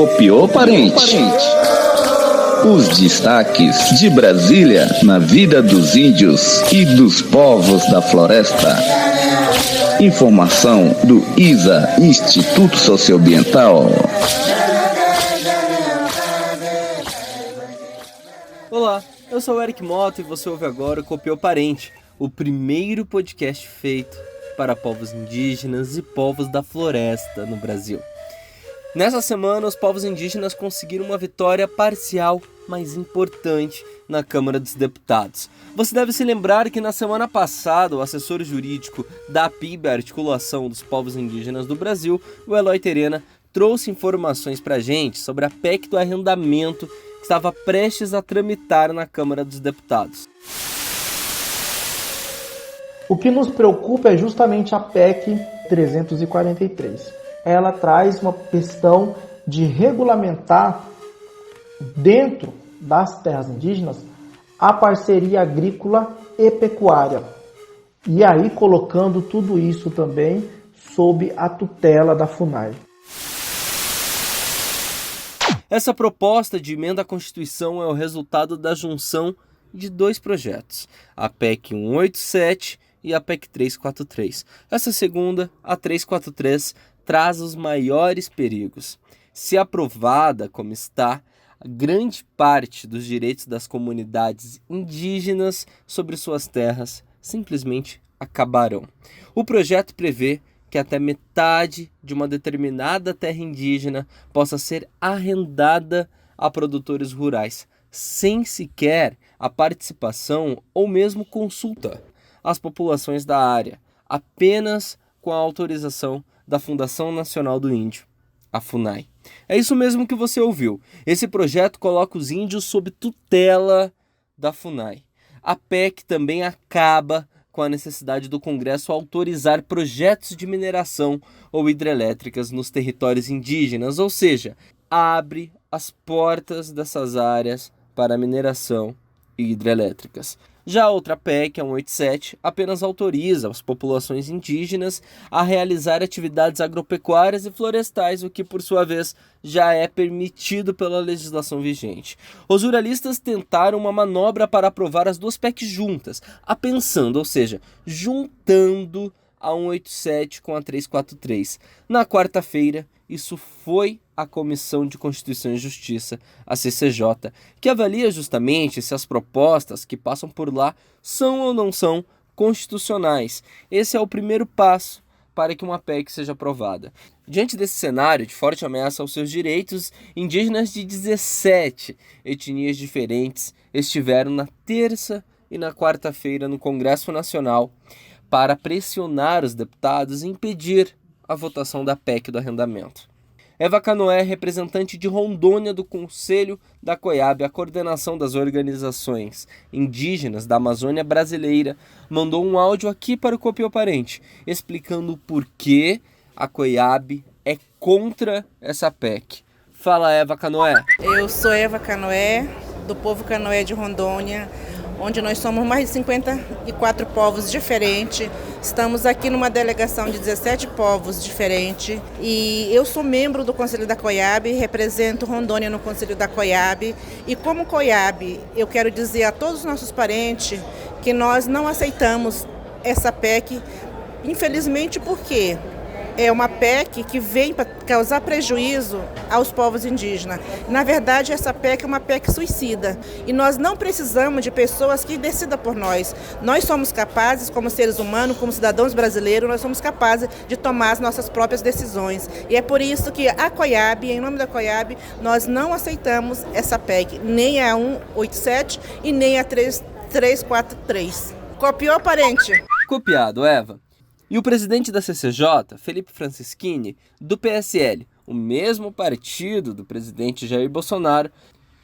Copiou, parente? Os destaques de Brasília na vida dos índios e dos povos da floresta. Informação do ISA, Instituto Socioambiental. Olá, eu sou o Eric Mota e você ouve agora o Copiou Parente, o primeiro podcast feito para povos indígenas e povos da floresta no Brasil. Nessa semana, os povos indígenas conseguiram uma vitória parcial, mas importante, na Câmara dos Deputados. Você deve se lembrar que na semana passada, o assessor jurídico da APIB, a Articulação dos Povos Indígenas do Brasil, o Eloy Terena, trouxe informações para a gente sobre a PEC do arrendamento que estava prestes a tramitar na Câmara dos Deputados. O que nos preocupa é justamente a PEC 343. Ela traz uma questão de regulamentar dentro das terras indígenas a parceria agrícola e pecuária. E aí colocando tudo isso também sob a tutela da FUNAI. Essa proposta de emenda à Constituição é o resultado da junção de dois projetos, a PEC 187 e a PEC 343. Essa segunda, a 343, traz os maiores perigos. Se aprovada como está, grande parte dos direitos das comunidades indígenas sobre suas terras simplesmente acabarão. O projeto prevê que até metade de uma determinada terra indígena possa ser arrendada a produtores rurais, sem sequer a participação ou mesmo consulta às populações da área, apenas com a autorização da Fundação Nacional do Índio, a FUNAI. É isso mesmo que você ouviu. Esse projeto coloca os índios sob tutela da FUNAI. A PEC também acaba com a necessidade do Congresso autorizar projetos de mineração ou hidrelétricas nos territórios indígenas, ou seja, abre as portas dessas áreas para mineração e hidrelétricas. Já a outra PEC, a 187, apenas autoriza as populações indígenas a realizar atividades agropecuárias e florestais, o que, por sua vez, já é permitido pela legislação vigente. Os ruralistas tentaram uma manobra para aprovar as duas PECs juntas, apensando, ou seja, juntando a 187 com a 343. Na quarta-feira, isso foi a Comissão de Constituição e Justiça, a CCJ, que avalia justamente se as propostas que passam por lá são ou não são constitucionais. Esse é o primeiro passo para que uma PEC seja aprovada. Diante desse cenário de forte ameaça aos seus direitos, indígenas de 17 etnias diferentes estiveram na terça e na quarta-feira no Congresso Nacional para pressionar os deputados e impedir a votação da PEC do arrendamento. Eva Canoé, representante de Rondônia do Conselho da COIAB, a coordenação das organizações indígenas da Amazônia Brasileira, mandou um áudio aqui para o Copiou Parente, explicando o porquê a COIAB é contra essa PEC. Fala, Eva Canoé. Eu sou Eva Canoé, do povo Canoé de Rondônia, onde nós somos mais de 54 povos diferentes. Estamos aqui numa delegação de 17 povos diferentes e eu sou membro do Conselho da COIAB, represento Rondônia no Conselho da COIAB e como COIAB eu quero dizer a todos os nossos parentes que nós não aceitamos essa PEC, infelizmente porque é uma PEC que vem para causar prejuízo aos povos indígenas. Na verdade, essa PEC é uma PEC suicida. E nós não precisamos de pessoas que decidam por nós. Nós somos capazes, como seres humanos, como cidadãos brasileiros, nós somos capazes de tomar as nossas próprias decisões. E é por isso que a COIAB, em nome da COIAB, nós não aceitamos essa PEC, nem a 187 e nem a 343. Copiou, parente? Copiado, Eva. E o presidente da CCJ, Felipe Francischini, do PSL, o mesmo partido do presidente Jair Bolsonaro,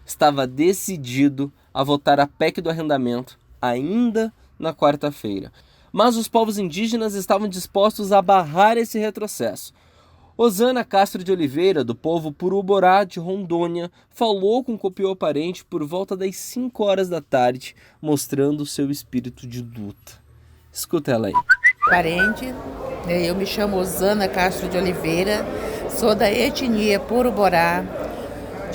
estava decidido a votar a PEC do arrendamento ainda na quarta-feira. Mas os povos indígenas estavam dispostos a barrar esse retrocesso. Osana Castro de Oliveira, do povo Puruborá de Rondônia, falou com o Copiou Parente por volta das 5 horas da tarde, mostrando seu espírito de luta. Escuta ela aí. Parente, eu me chamo Osana Castro de Oliveira, sou da etnia Puruborá,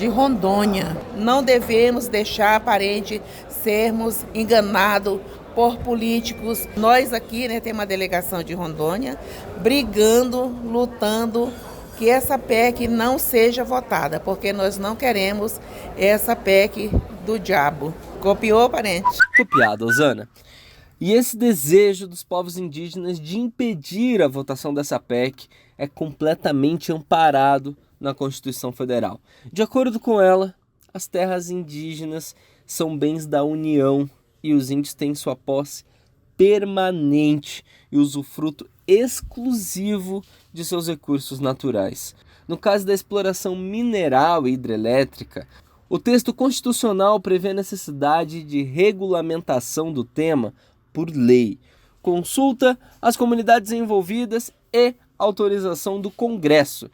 de Rondônia. Não devemos deixar aparente sermos enganados por políticos. Nós aqui, tem uma delegação de Rondônia brigando, lutando que essa PEC não seja votada, porque nós não queremos essa PEC do diabo. Copiou, parente? Copiado, Osana. E esse desejo dos povos indígenas de impedir a votação dessa PEC é completamente amparado na Constituição Federal. De acordo com ela, as terras indígenas são bens da União e os índios têm sua posse permanente e usufruto exclusivo de seus recursos naturais. No caso da exploração mineral e hidrelétrica, o texto constitucional prevê a necessidade de regulamentação do tema por lei, consulta às comunidades envolvidas e autorização do Congresso.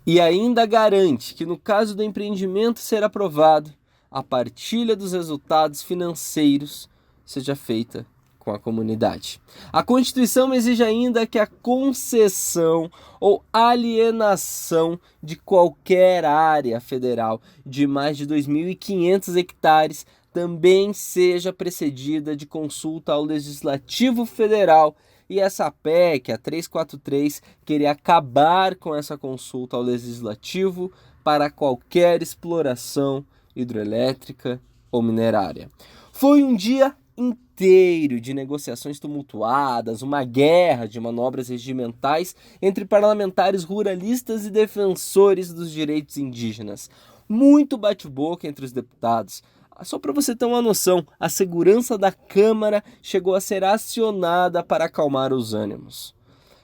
E ainda garante que, no caso do empreendimento ser aprovado, a partilha dos resultados financeiros seja feita com a comunidade. A Constituição exige ainda que a concessão ou alienação de qualquer área federal de mais de 2.500 hectares também seja precedida de consulta ao Legislativo Federal. E essa PEC, a 343, queria acabar com essa consulta ao Legislativo para qualquer exploração hidrelétrica ou minerária. Foi um dia inteiro de negociações tumultuadas, uma guerra de manobras regimentais entre parlamentares ruralistas e defensores dos direitos indígenas. Muito bate-boca entre os deputados. Só para você ter uma noção, a segurança da Câmara chegou a ser acionada para acalmar os ânimos.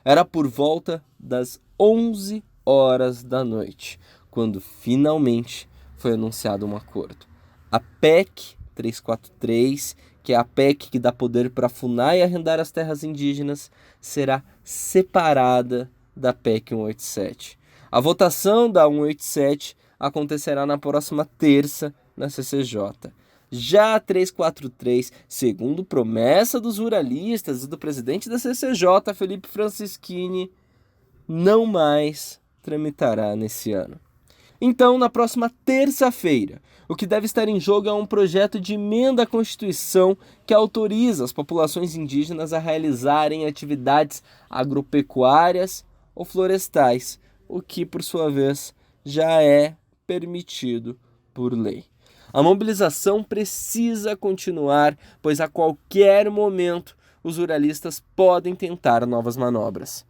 Era por volta das 11 horas da noite, quando finalmente foi anunciado um acordo. A PEC 343, que é a PEC que dá poder para afunar e arrendar as terras indígenas, será separada da PEC 187. A votação da 187 acontecerá na próxima terça, na CCJ. Já a 343, segundo promessa dos ruralistas e do presidente da CCJ, Felipe Francischini, não mais tramitará nesse ano. Então, na próxima terça-feira, o que deve estar em jogo é um projeto de emenda à Constituição que autoriza as populações indígenas a realizarem atividades agropecuárias ou florestais, o que, por sua vez, já é permitido por lei. A mobilização precisa continuar, pois a qualquer momento os ruralistas podem tentar novas manobras.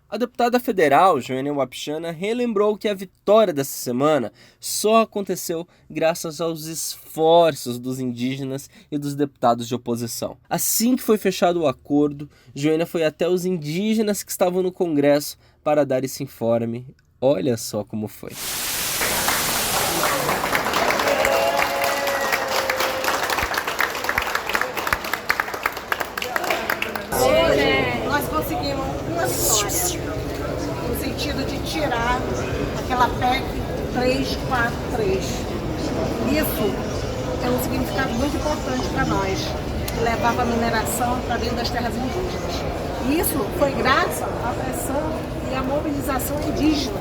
A deputada federal, Joênia Wapichana, relembrou que a vitória dessa semana só aconteceu graças aos esforços dos indígenas e dos deputados de oposição. Assim que foi fechado o acordo, Joênia foi até os indígenas que estavam no Congresso para dar esse informe. Olha só como foi. Nós conseguimos uma vitória, no sentido de tirar aquela PEC 343. Isso tem um significado muito importante para nós, que levava a mineração para dentro das terras indígenas. Isso foi graças à pressão e à mobilização indígena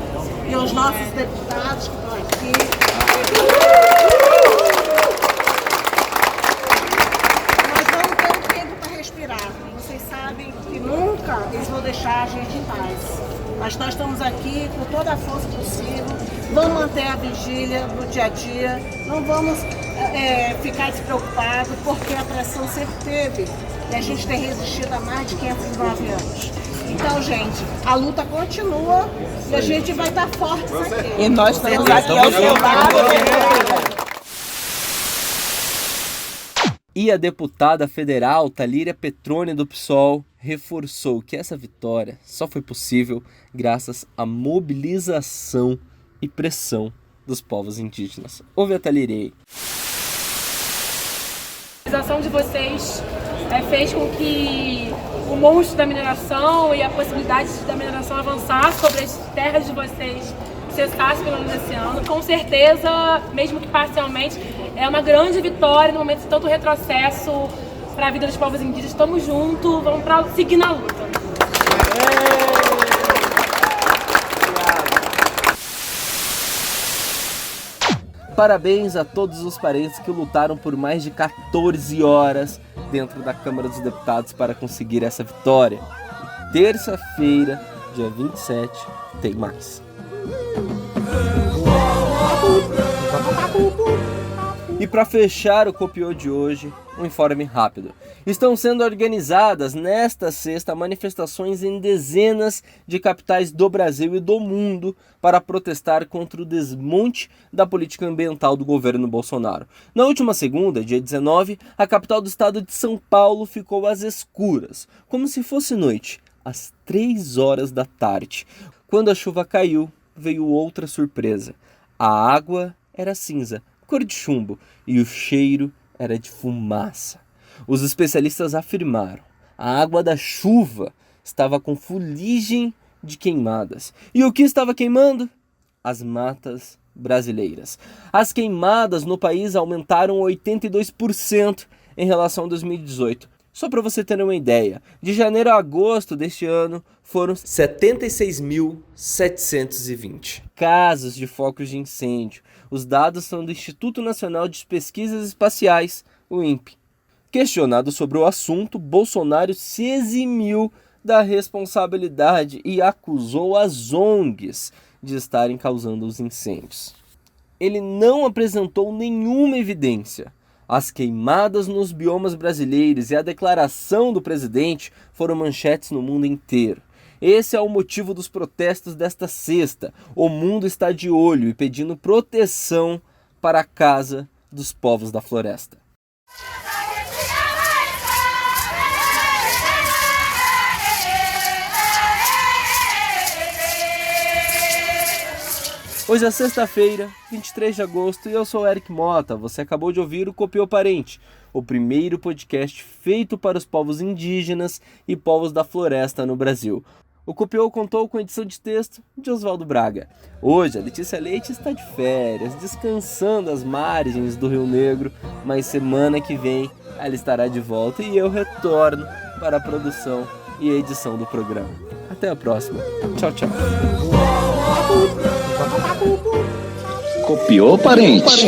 e aos nossos deputados que estão aqui. Vocês sabem que nunca eles vão deixar a gente em paz. Mas nós estamos aqui com toda a força possível, vamos manter a vigília do dia a dia, não vamos ficar despreocupados, porque a pressão sempre teve e a gente tem resistido há mais de 509 anos. Então, gente, a luta continua e a gente vai estar fortes aqui. E nós estamos aqui ao seu lado. E a deputada federal Talíria Petroni do PSOL reforçou que essa vitória só foi possível graças à mobilização e pressão dos povos indígenas. Ouve a Talíria aí. A mobilização de vocês fez com que o monstro da mineração e a possibilidade da mineração avançar sobre as terras de vocês cessasse pelo menos esse ano. Com certeza, mesmo que parcialmente, é uma grande vitória no momento de tanto retrocesso para a vida dos povos indígenas. Estamos juntos, vamos seguir na luta. Parabéns a todos os parentes que lutaram por mais de 14 horas dentro da Câmara dos Deputados para conseguir essa vitória. E terça-feira, dia 27, tem mais. E para fechar o Copiou de hoje, um informe rápido. Estão sendo organizadas nesta sexta manifestações em dezenas de capitais do Brasil e do mundo para protestar contra o desmonte da política ambiental do governo Bolsonaro. Na última segunda, dia 19, a capital do estado de São Paulo ficou às escuras, como se fosse noite, às 3 horas da tarde. Quando a chuva caiu, veio outra surpresa. A água era cinza, cor de chumbo, e o cheiro era de fumaça. Os especialistas afirmaram: a água da chuva estava com fuligem de queimadas. E o que estava queimando? As matas brasileiras. As queimadas no país aumentaram 82% em relação a 2018. Só para você ter uma ideia, de janeiro a agosto deste ano foram 76.720 casos de focos de incêndio. Os dados são do Instituto Nacional de Pesquisas Espaciais, o INPE. Questionado sobre o assunto, Bolsonaro se eximiu da responsabilidade e acusou as ONGs de estarem causando os incêndios. Ele não apresentou nenhuma evidência. As queimadas nos biomas brasileiros e a declaração do presidente foram manchetes no mundo inteiro. Esse é o motivo dos protestos desta sexta. O mundo está de olho e pedindo proteção para a casa dos povos da floresta. Hoje é sexta-feira, 23 de agosto, e eu sou o Eric Mota. Você acabou de ouvir o Copiou Parente, o primeiro podcast feito para os povos indígenas e povos da floresta no Brasil. O Copiou contou com edição de texto de Oswaldo Braga. Hoje a Letícia Leite está de férias, descansando às margens do Rio Negro, mas semana que vem ela estará de volta e eu retorno para a produção e a edição do programa. Até a próxima. Tchau, tchau. Copiou, parente?